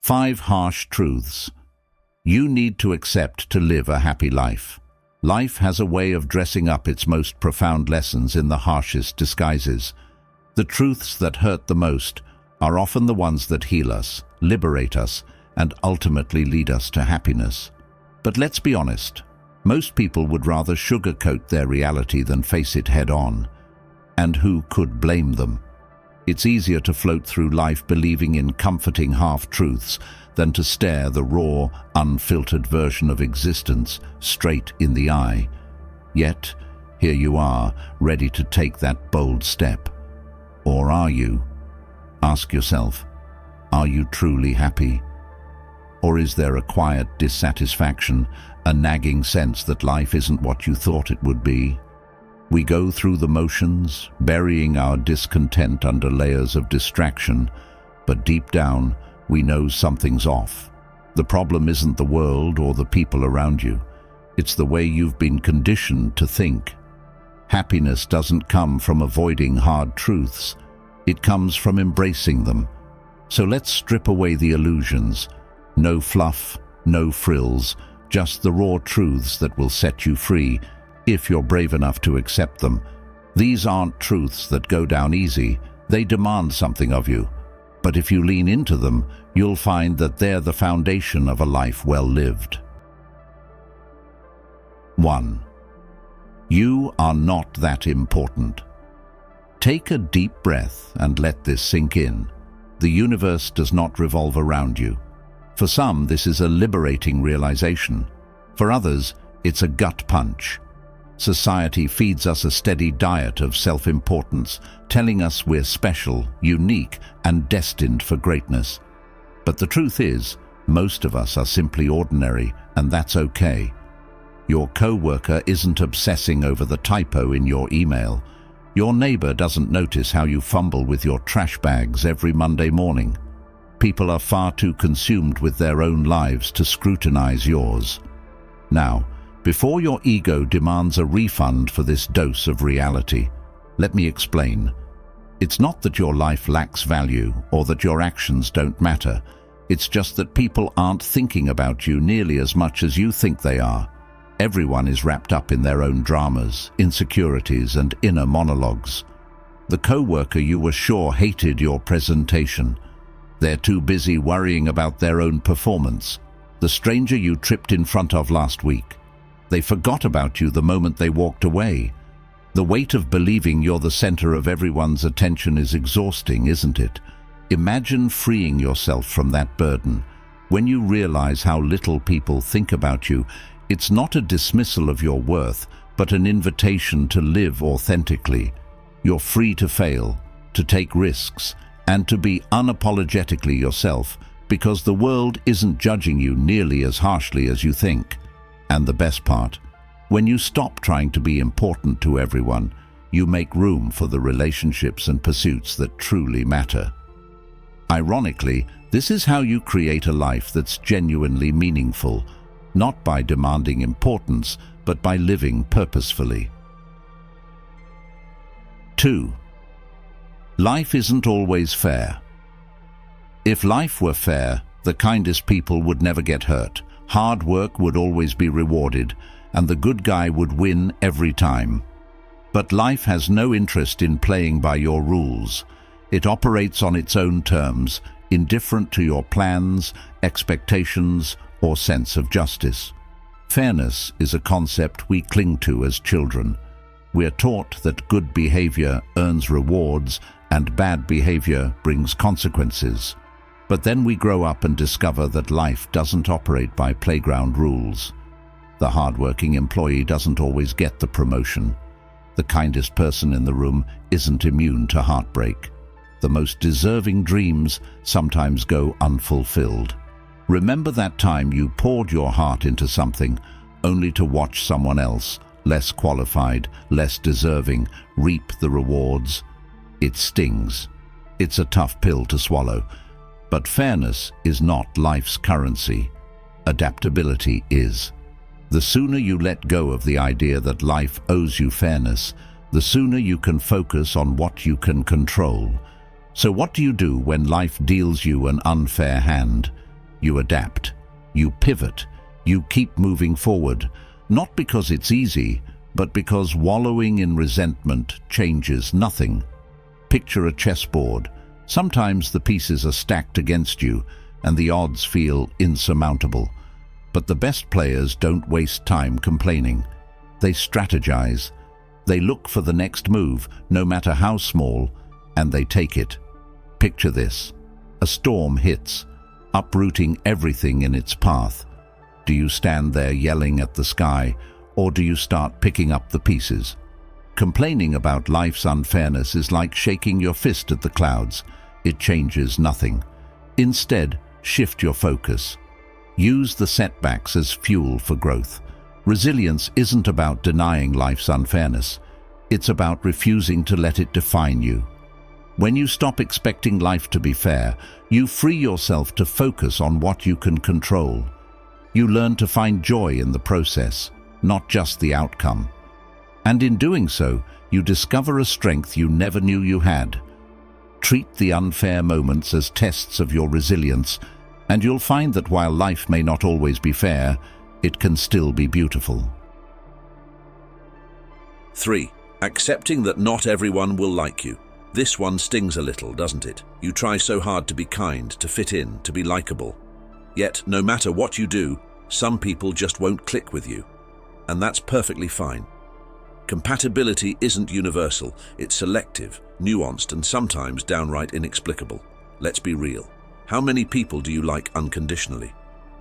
5 harsh truths you need to accept to live a happy life. Life has a way of dressing up its most profound lessons in the harshest disguises. The truths that hurt the most are often the ones that heal us, liberate us, and ultimately lead us to happiness. But let's be honest, most people would rather sugarcoat their reality than face it head-on. And who could blame them? It's easier to float through life believing in comforting half-truths than to stare the raw, unfiltered version of existence straight in the eye. Yet, here you are, ready to take that bold step. Or are you? Ask yourself, are you truly happy? Or is there a quiet dissatisfaction, a nagging sense that life isn't what you thought it would be? We go through the motions, burying our discontent under layers of distraction, but deep down, we know something's off. The problem isn't the world or the people around you. It's the way you've been conditioned to think. Happiness doesn't come from avoiding hard truths. It comes from embracing them. So let's strip away the illusions. No fluff, no frills, just the raw truths that will set you free, if you're brave enough to accept them. These aren't truths that go down easy. They demand something of you. But if you lean into them, you'll find that they're the foundation of a life well lived. 1. You are not that important. Take a deep breath and let this sink in. The universe does not revolve around you. For some, this is a liberating realization. For others, it's a gut punch. Society feeds us a steady diet of self-importance, telling us we're special, unique, and destined for greatness. But the truth is, most of us are simply ordinary, and that's okay. Your co-worker isn't obsessing over the typo in your email. Your neighbor doesn't notice how you fumble with your trash bags every Monday morning. People are far too consumed with their own lives to scrutinize yours. Now, before your ego demands a refund for this dose of reality, let me explain. It's not that your life lacks value or that your actions don't matter. It's just that people aren't thinking about you nearly as much as you think they are. Everyone is wrapped up in their own dramas, insecurities, and inner monologues. The co-worker you were sure hated your presentation. They're too busy worrying about their own performance. The stranger you tripped in front of last week. They forgot about you the moment they walked away. The weight of believing you're the center of everyone's attention is exhausting, isn't it? Imagine freeing yourself from that burden. When you realize how little people think about you, it's not a dismissal of your worth, but an invitation to live authentically. You're free to fail, to take risks, and to be unapologetically yourself, because the world isn't judging you nearly as harshly as you think. And the best part, when you stop trying to be important to everyone, you make room for the relationships and pursuits that truly matter. Ironically, this is how you create a life that's genuinely meaningful, not by demanding importance, but by living purposefully. 2. Life isn't always fair. If life were fair, the kindest people would never get hurt. Hard work would always be rewarded, and the good guy would win every time. But life has no interest in playing by your rules. It operates on its own terms, indifferent to your plans, expectations, or sense of justice. Fairness is a concept we cling to as children. We are taught that good behavior earns rewards and bad behavior brings consequences. But then we grow up and discover that life doesn't operate by playground rules. The hardworking employee doesn't always get the promotion. The kindest person in the room isn't immune to heartbreak. The most deserving dreams sometimes go unfulfilled. Remember that time you poured your heart into something, only to watch someone else, less qualified, less deserving, reap the rewards? It stings. It's a tough pill to swallow. But fairness is not life's currency. Adaptability is. The sooner you let go of the idea that life owes you fairness, the sooner you can focus on what you can control. So what do you do when life deals you an unfair hand? you adapt, you pivot, you keep moving forward, not because it's easy, but because wallowing in resentment changes nothing. Picture a chessboard. Sometimes the pieces are stacked against you, and the odds feel insurmountable. But the best players don't waste time complaining. They strategize. They look for the next move, no matter how small, and they take it. Picture this. A storm hits, uprooting everything in its path. Do you stand there yelling at the sky, or do you start picking up the pieces? Complaining about life's unfairness is like shaking your fist at the clouds. It changes nothing. Instead, shift your focus. Use the setbacks as fuel for growth. Resilience isn't about denying life's unfairness. It's about refusing to let it define you. When you stop expecting life to be fair, you free yourself to focus on what you can control. You learn to find joy in the process, not just the outcome. And in doing so, you discover a strength you never knew you had. Treat the unfair moments as tests of your resilience, and you'll find that while life may not always be fair, it can still be beautiful. 3. Accepting that not everyone will like you. This one stings a little, doesn't it? You try so hard to be kind, to fit in, to be likable. Yet, no matter what you do, some people just won't click with you. And that's perfectly fine. Compatibility isn't universal, it's selective, nuanced, and sometimes downright inexplicable. Let's be real. How many people do you like unconditionally?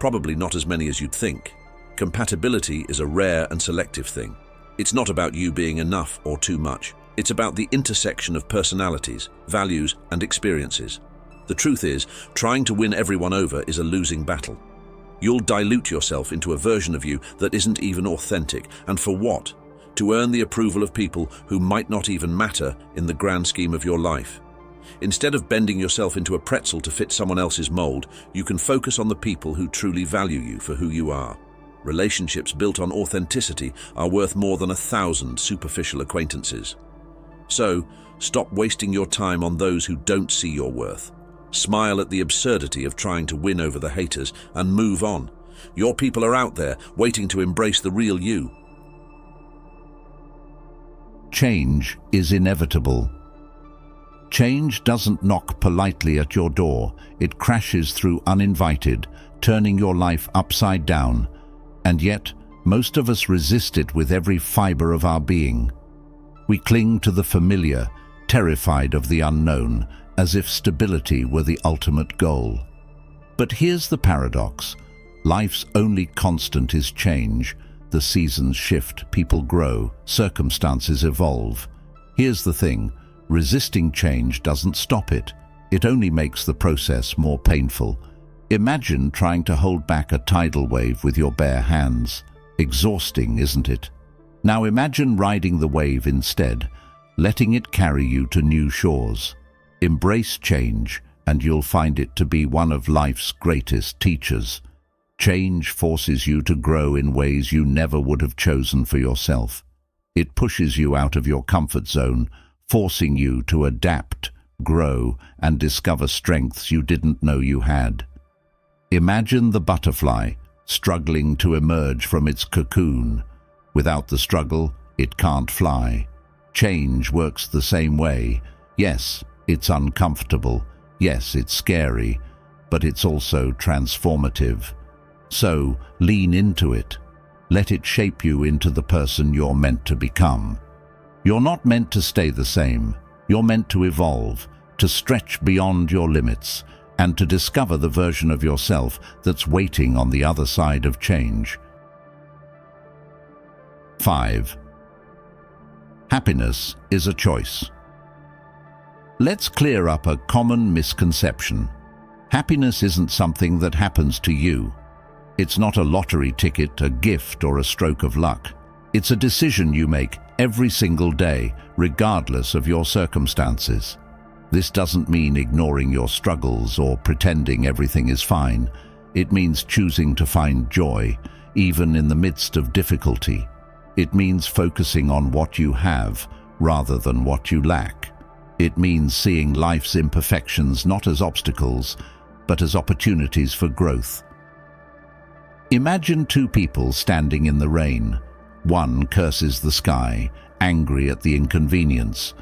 Probably not as many as you'd think. Compatibility is a rare and selective thing. It's not about you being enough or too much. It's about the intersection of personalities, values, and experiences. The truth is, trying to win everyone over is a losing battle. You'll dilute yourself into a version of you that isn't even authentic. And for what? To earn the approval of people who might not even matter in the grand scheme of your life. Instead of bending yourself into a pretzel to fit someone else's mold, you can focus on the people who truly value you for who you are. Relationships built on authenticity are worth more than 1,000 superficial acquaintances. So, stop wasting your time on those who don't see your worth. Smile at the absurdity of trying to win over the haters and move on. Your people are out there waiting to embrace the real you. Change is inevitable. Change doesn't knock politely at your door. It crashes through uninvited, turning your life upside down. And yet, most of us resist it with every fiber of our being. We cling to the familiar, terrified of the unknown, as if stability were the ultimate goal. But here's the paradox. Life's only constant is change. The seasons shift, people grow, circumstances evolve. Here's the thing. Resisting change doesn't stop it. It only makes the process more painful. Imagine trying to hold back a tidal wave with your bare hands. Exhausting, isn't it? Now imagine riding the wave instead, letting it carry you to new shores. Embrace change, and you'll find it to be one of life's greatest teachers. Change forces you to grow in ways you never would have chosen for yourself. It pushes you out of your comfort zone, forcing you to adapt, grow, and discover strengths you didn't know you had. Imagine the butterfly struggling to emerge from its cocoon. Without the struggle, it can't fly. Change works the same way. Yes, it's uncomfortable. Yes, it's scary, but it's also transformative. So, lean into it. Let it shape you into the person you're meant to become. You're not meant to stay the same. You're meant to evolve, to stretch beyond your limits, and to discover the version of yourself that's waiting on the other side of change. 5. Happiness is a choice. Let's clear up a common misconception. Happiness isn't something that happens to you. It's not a lottery ticket, a gift, or a stroke of luck. It's a decision you make every single day, regardless of your circumstances. This doesn't mean ignoring your struggles or pretending everything is fine. It means choosing to find joy, even in the midst of difficulty. It means focusing on what you have, rather than what you lack. It means seeing life's imperfections not as obstacles, but as opportunities for growth. Imagine two people standing in the rain. One curses the sky, angry at the inconvenience.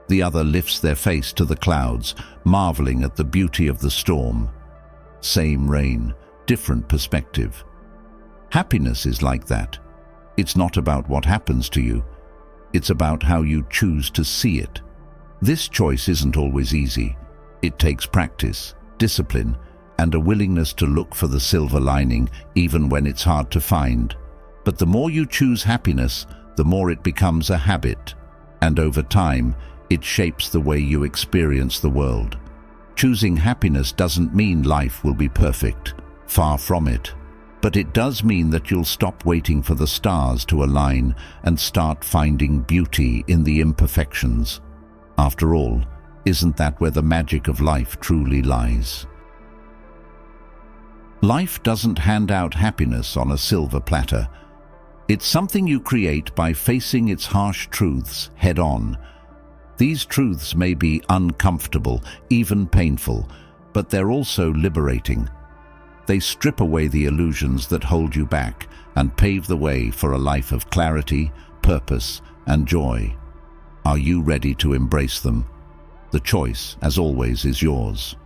The other lifts their face to the clouds, marveling at the beauty of the storm. Same rain, different perspective. Happiness is like that. It's not about what happens to you. It's about how you choose to see it. This choice isn't always easy. It takes practice, discipline, and a willingness to look for the silver lining even when it's hard to find. But the more you choose happiness, the more it becomes a habit. And over time, it shapes the way you experience the world. Choosing happiness doesn't mean life will be perfect. Far from it. But it does mean that you'll stop waiting for the stars to align and start finding beauty in the imperfections. After all, isn't that where the magic of life truly lies? Life doesn't hand out happiness on a silver platter. It's something you create by facing its harsh truths head-on. These truths may be uncomfortable, even painful, but they're also liberating. They strip away the illusions that hold you back and pave the way for a life of clarity, purpose, and joy. Are you ready to embrace them? The choice, as always, is yours.